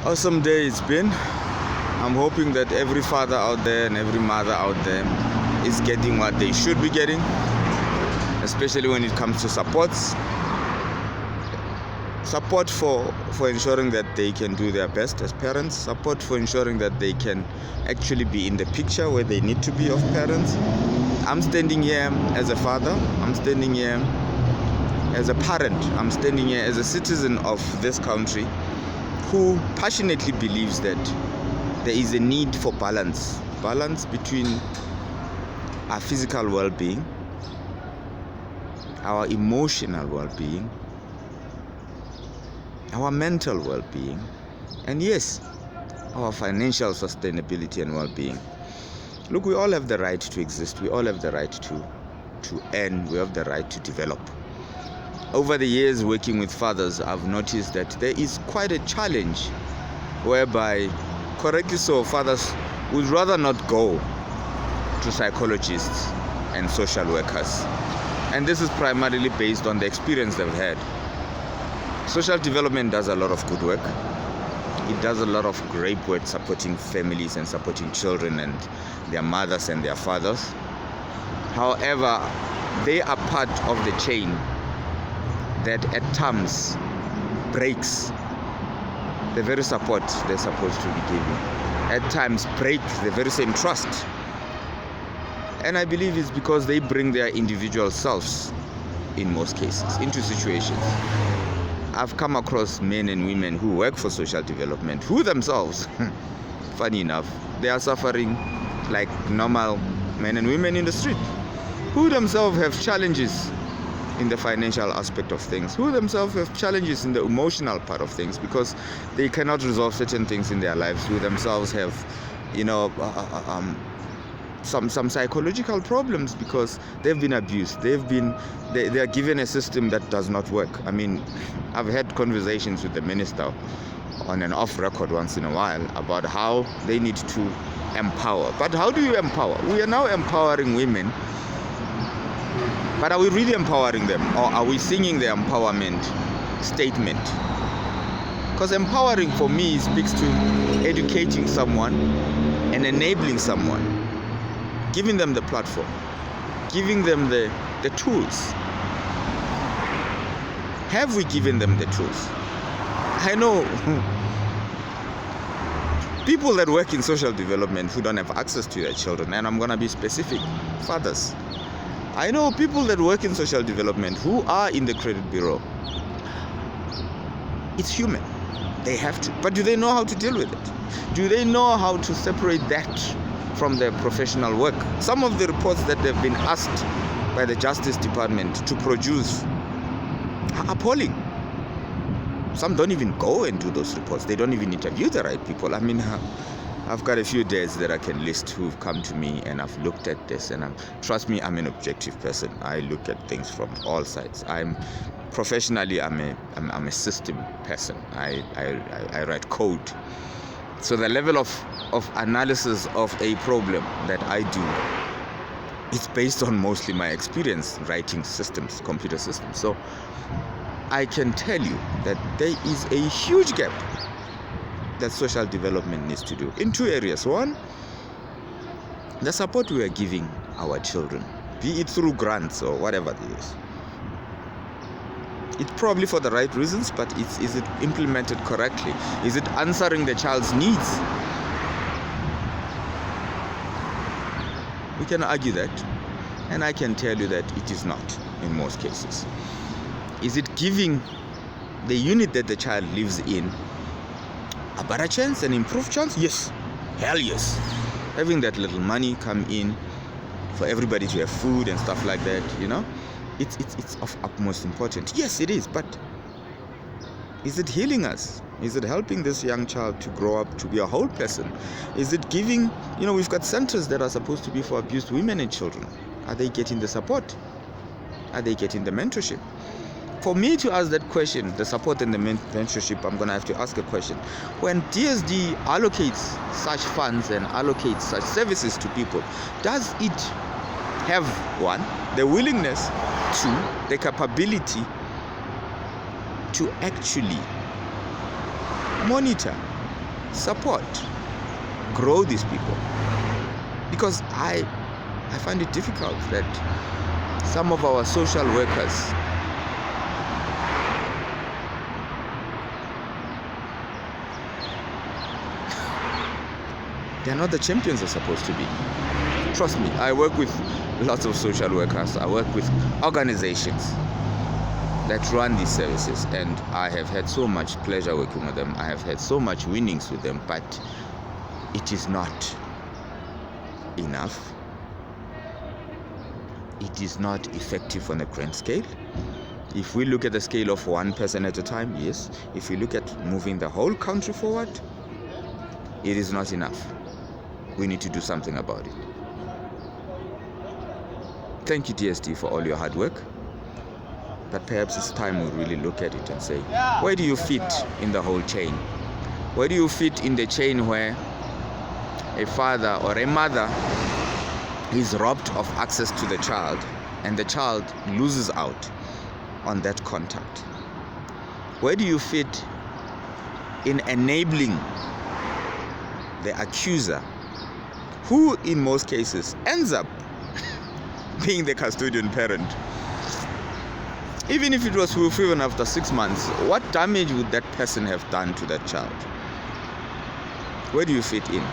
Awesome day it's been. I'm hoping that every father out there and every mother out there is getting what they should be getting, especially when it comes to support for ensuring that they can do their best as parents, support for ensuring that they can actually be in the picture where they need to be of parents. I'm standing here as a father, I'm standing here as a parent, I'm standing here as a citizen of this country who passionately believes that there is a need for balance between our physical well-being, our emotional well-being, our mental well-being, and yes, our financial sustainability and well-being. Look, we all have the right to exist. We all have the right to earn. We have the right to develop. Over the years working with fathers, I've noticed that there is quite a challenge whereby, correctly so, fathers would rather not go to psychologists and social workers. And this is primarily based on the experience they've had. Social development does a lot of good work. It does a lot of great work supporting families and supporting children and their mothers and their fathers. However, they are part of the chain that at times breaks the very support they're supposed to be giving. At times break the very same trust. And I believe it's because they bring their individual selves, in most cases, into situations. I've come across men and women who work for social development, who themselves, funny enough, they are suffering like normal men and women in the street, who themselves have challenges in the financial aspect of things, who themselves have challenges in the emotional part of things because they cannot resolve certain things in their lives, who themselves have, some psychological problems because they've been abused. They are given a system that does not work. I mean, I've had conversations with the minister on and off record once in a while about how they need to empower. But how do you empower? We are now empowering women. But are we really empowering them, or are we singing the empowerment statement? Because empowering for me speaks to educating someone and enabling someone, giving them the platform, giving them the tools. Have we given them the tools? I know people that work in social development who don't have access to their children, and I'm going to be specific, fathers. I know people that work in social development who are in the credit bureau. It's human. They have to. But do they know how to deal with it? Do they know how to separate that from their professional work? Some of the reports that they've been asked by the Justice Department to produce are appalling. Some don't even go and do those reports. They don't even interview the right people. I mean, I've got a few dads that I can list who've come to me and I've looked at this, and trust me, I'm an objective person. I look at things from all sides. I'm a system person. I write code. So the level of analysis of a problem that I do is based on mostly my experience writing systems, computer systems. So I can tell you that there is a huge gap that social development needs to do in two areas. One, the support we are giving our children, be it through grants or whatever it is. It's probably for the right reasons, but is it implemented correctly? Is it answering the child's needs? We can argue that, and I can tell you that it is not in most cases. Is it giving the unit that the child lives in a better chance, an improved chance? Yes. Hell yes. Having that little money come in for everybody to have food and stuff like that, it's of utmost importance. Yes, it is. But is it healing us? Is it helping this young child to grow up to be a whole person? Is it giving, we've got centers that are supposed to be for abused women and children. Are they getting the support? Are they getting the mentorship? For me to ask that question, the support and the mentorship, I'm going to have to ask a question. When DSD allocates such funds and allocates such services to people, does it have, one, the willingness, two, the capability to actually monitor support, grow these people. Because I find it difficult that some of our social workers they're not the champions they're supposed to be. Trust me, I work with lots of social workers. I work with organizations that run these services, and I have had so much pleasure working with them. I have had so much winnings with them, but it is not enough. It is not effective on a grand scale. If we look at the scale of one person at a time, yes. If we look at moving the whole country forward, it is not enough. We need to do something about it. Thank you, DSD, for all your hard work. But perhaps it's time we really look at it and say, where do you fit in the whole chain? Where do you fit in the chain where a father or a mother is robbed of access to the child and the child loses out on that contact? Where do you fit in enabling the accuser, who in most cases ends up being the custodian parent? Even if it was fulfilled after 6 months, what damage would that person have done to that child? Where do you fit in?